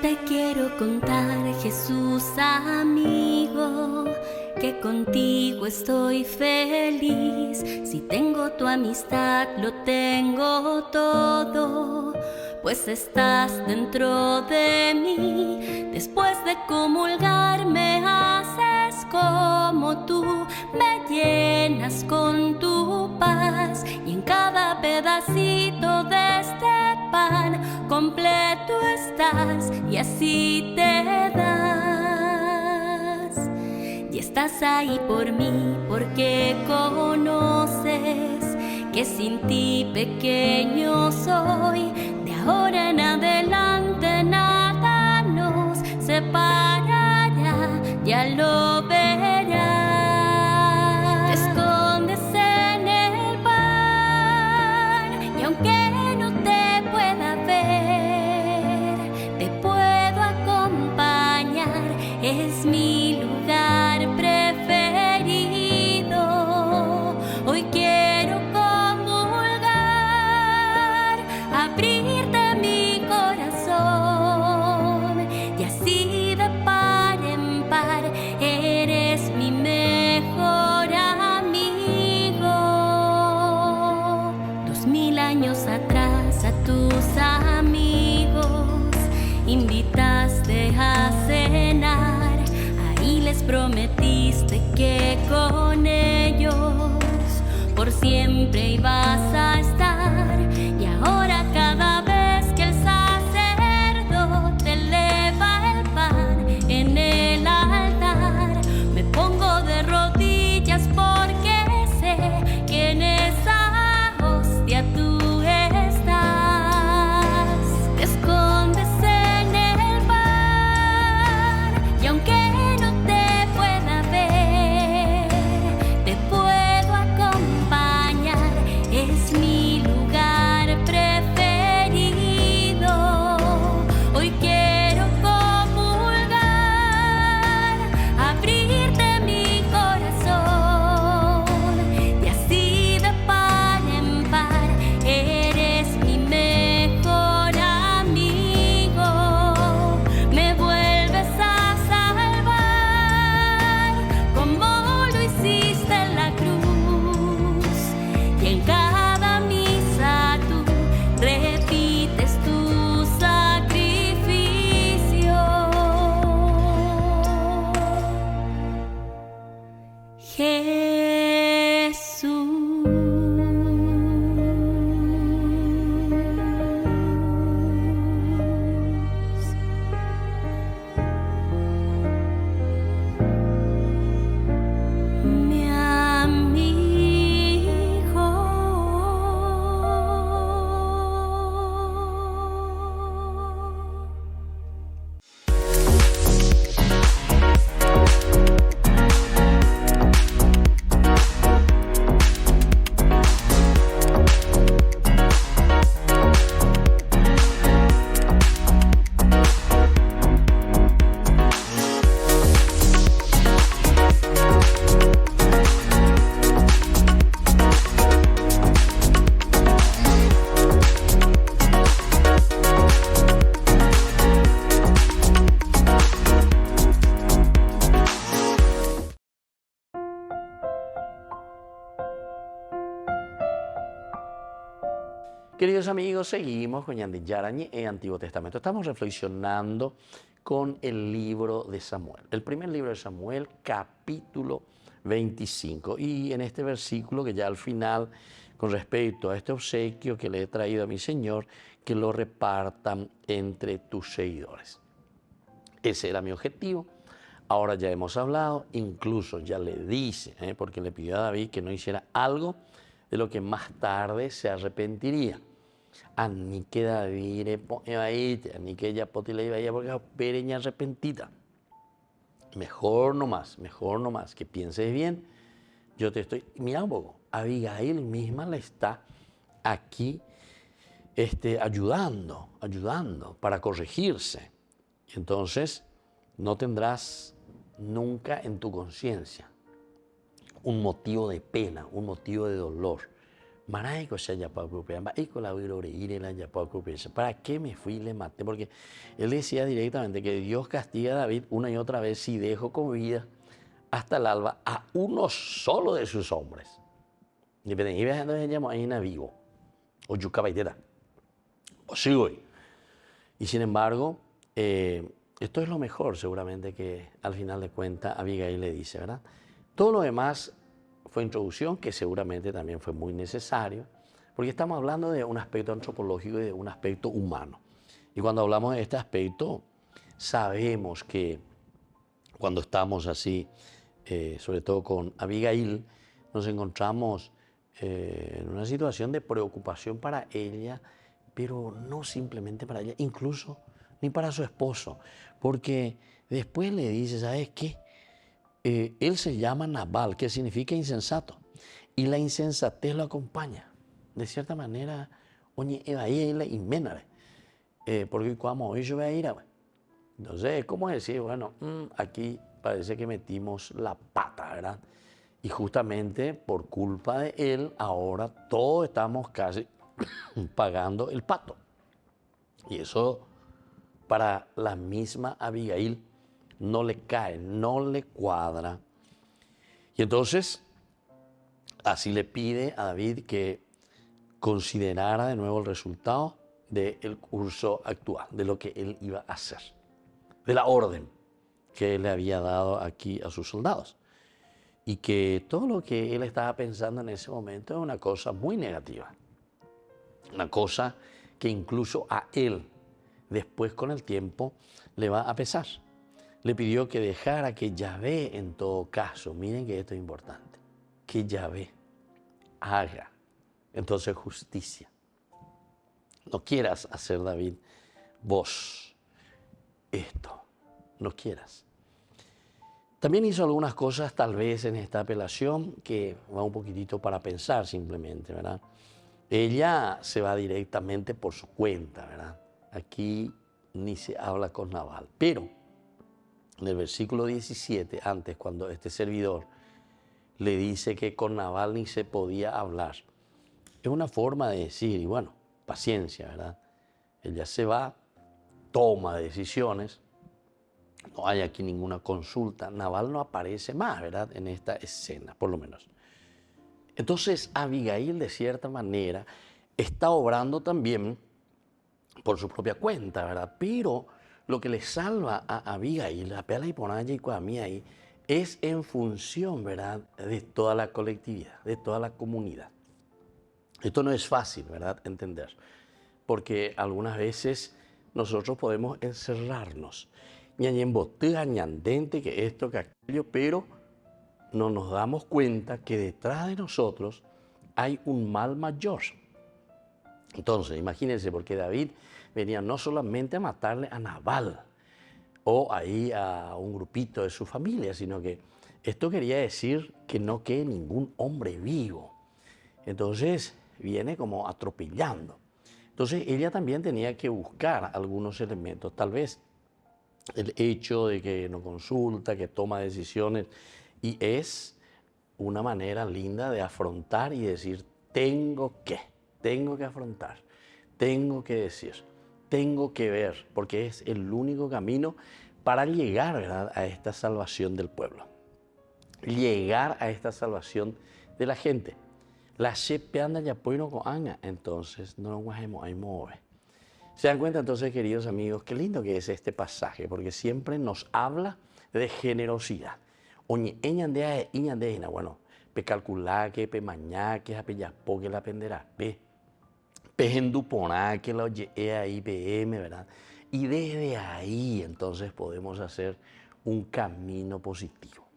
Te quiero contar, Jesús amigo, que contigo estoy feliz. Si tengo tu amistad, lo tengo todo, pues estás dentro de mí. Después de comulgar me haces como tú, me llenas con tu paz, y en cada pedacito de este pan completo estás, y así te das. Y estás ahí por mí porque conoces que sin ti pequeño soy. De ahora en adelante nada nos separará, ya lo verás. Te escondes en el pan, y aunque no te pueda ver, te puedo acompañar. Es mi lugar preferido. Hoy quiero comulgar, abrirte mi corazón, y así de par en par eres mi mejor amigo. 2000 años atrás a tus amigos invitaste a cenar, ahí les prometiste que con ellos por siempre ibas a estar. Y ahora cada vez que el sacerdote eleva el pan en el altar, me pongo de rodillas porque sé que en esa hostia tú estás. Te escondes en el pan, y aunque no te pueda ver, te puedo acompañar. Es mi Queridos amigos, seguimos con Ñandi Yarañe en Antiguo Testamento. Estamos reflexionando con el libro de Samuel. El primer libro de Samuel, capítulo 25. Y en este versículo que ya al final, con respecto a este obsequio que le he traído a mi Señor, que lo repartan entre tus seguidores. Ese era mi objetivo. Ahora ya hemos hablado, incluso ya le dice, porque le pidió a David que no hiciera algo de lo que más tarde se arrepentiría. Ni que David ni que ella potile iba porque pereña arrepentida. Mejor no más, que pienses bien. Yo te estoy, mira un poco, Abigail misma le está aquí ayudando para corregirse. Entonces, no tendrás nunca en tu conciencia un motivo de pena, un motivo de dolor. ¿Para qué me fui y le maté? Porque él decía directamente que Dios castiga a David una y otra vez si dejo con vida hasta el alba a uno solo de sus hombres. Y sin embargo, esto es lo mejor seguramente que al final de cuentas Abigail le dice, ¿verdad? Todo lo demás fue introducción, que seguramente también fue muy necesario, porque estamos hablando de un aspecto antropológico y de un aspecto humano. Y cuando hablamos de este aspecto, sabemos que cuando estamos así, sobre todo con Abigail, nos encontramos en una situación de preocupación para ella, pero no simplemente para ella, incluso ni para su esposo, porque después le dice, ¿sabes qué? Él se llama Nabal, que significa insensato, y la insensatez lo acompaña. De cierta manera, oye, ahí la inmena, porque cuando hoy yo voy a ir, entonces, ¿cómo decir? Bueno, aquí parece que metimos la pata, ¿verdad? Y justamente por culpa de él, ahora todos estamos casi pagando el pato. Y eso para la misma Abigail no le cae, no le cuadra. Y entonces, así le pide a David que considerara de nuevo el resultado del curso actual, de lo que él iba a hacer, de la orden que él le había dado aquí a sus soldados. Y que todo lo que él estaba pensando en ese momento es una cosa muy negativa. Una cosa que incluso a él, después con el tiempo, le va a pesar. Le pidió que dejara que Yahvé, en todo caso, miren que esto es importante, que Yahvé haga entonces justicia. No quieras hacer, David, vos esto, no quieras. También hizo algunas cosas, tal vez en esta apelación, que va un poquitito para pensar simplemente, ¿verdad? Ella se va directamente por su cuenta, ¿verdad? Aquí ni se habla con Nabal, pero en el versículo 17, antes, cuando este servidor le dice que con Nabal ni se podía hablar, es una forma de decir, y bueno, paciencia, ¿verdad? Ella se va, toma decisiones, no hay aquí ninguna consulta, Nabal no aparece más, ¿verdad? En esta escena, por lo menos. Entonces, Abigail, de cierta manera, está obrando también por su propia cuenta, ¿verdad? Pero lo que le salva a Abigail, la pela y ponaya y cuamía ahí, es en función, ¿verdad?, de toda la colectividad, de toda la comunidad. Esto no es fácil, ¿verdad?, entender, porque algunas veces nosotros podemos encerrarnos, ñañembotega, ñandente, que esto, que aquello, pero no nos damos cuenta que detrás de nosotros hay un mal mayor. Entonces, imagínense, porque David venía no solamente a matarle a Nabal o ahí a un grupito de su familia, sino que esto quería decir que no quede ningún hombre vivo. Entonces, viene como atropellando. Entonces, ella también tenía que buscar algunos elementos, tal vez el hecho de que no consulta, que toma decisiones, y es una manera linda de afrontar y decir, tengo que afrontar, tengo que decir, tengo que ver, porque es el único camino para llegar, ¿verdad?, a esta salvación del pueblo, llegar a esta salvación de la gente. La shepe anda ya pues no con anga, entonces no lo guajemos, ahí mueve. ¿Se dan cuenta entonces, queridos amigos, qué lindo que es este pasaje? Porque siempre nos habla de generosidad. Oye, bueno, pe calcular que pe mañá que a pe yapo que la penderá, pe enduponá que la oye ahí PM, ¿verdad? Y desde ahí entonces podemos hacer un camino positivo.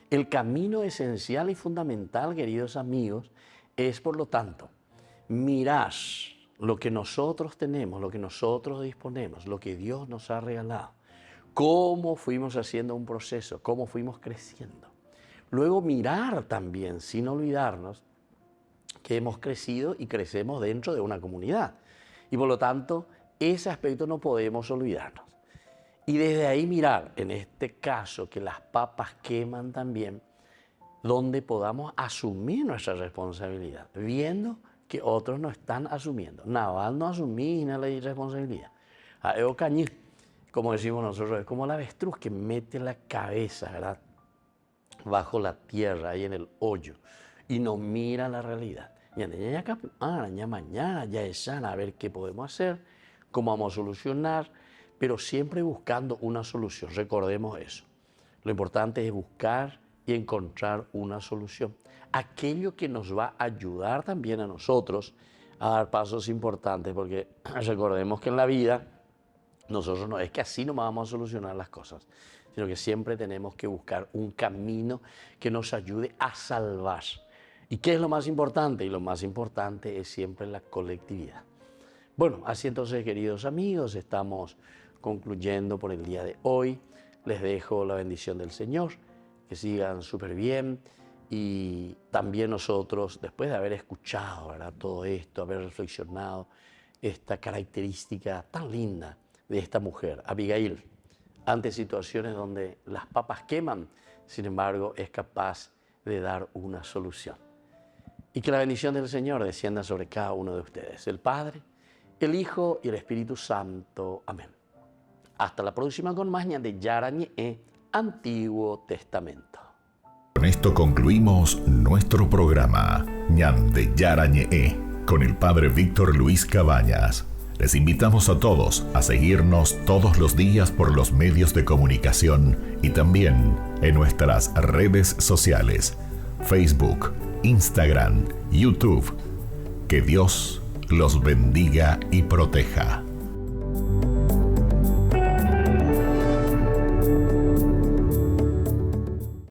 El camino esencial y fundamental, queridos amigos, es por lo tanto mirar lo que nosotros tenemos, lo que nosotros disponemos, lo que Dios nos ha regalado, cómo fuimos haciendo un proceso, cómo fuimos creciendo. Luego mirar también, sin olvidarnos, que hemos crecido y crecemos dentro de una comunidad. Y por lo tanto, ese aspecto no podemos olvidarnos. Y desde ahí mirar, en este caso, que las papas queman también, donde podamos asumir nuestra responsabilidad, viendo que otros no están asumiendo. Naval no asumir la responsabilidad. Como decimos nosotros, es como la avestruz que mete la cabeza, ¿verdad?, bajo la tierra, ahí en el hoyo, y no mira la realidad. Ya mañana, ya es sana, a ver qué podemos hacer, cómo vamos a solucionar, pero siempre buscando una solución. Recordemos eso. Lo importante es buscar y encontrar una solución. Aquello que nos va a ayudar también a nosotros a dar pasos importantes, porque recordemos que en la vida nosotros no es que así no vamos a solucionar las cosas, sino que siempre tenemos que buscar un camino que nos ayude a salvar. ¿Y qué es lo más importante? Y lo más importante es siempre la colectividad. Bueno, así entonces, queridos amigos, estamos concluyendo por el día de hoy. Les dejo la bendición del Señor, que sigan súper bien. Y también nosotros, después de haber escuchado, ¿verdad?, todo esto, haber reflexionado, esta característica tan linda de esta mujer, Abigail, ante situaciones donde las papas queman, sin embargo, es capaz de dar una solución. Y que la bendición del Señor descienda sobre cada uno de ustedes, el Padre, el Hijo y el Espíritu Santo. Amén. Hasta la próxima con más de Yarañe, Antiguo Testamento. Con esto concluimos nuestro programa Ñande Yarañe con el Padre Víctor Luis Cabañas. Les invitamos a todos a seguirnos todos los días por los medios de comunicación y también en nuestras redes sociales, Facebook, Instagram, YouTube. Que Dios los bendiga y proteja.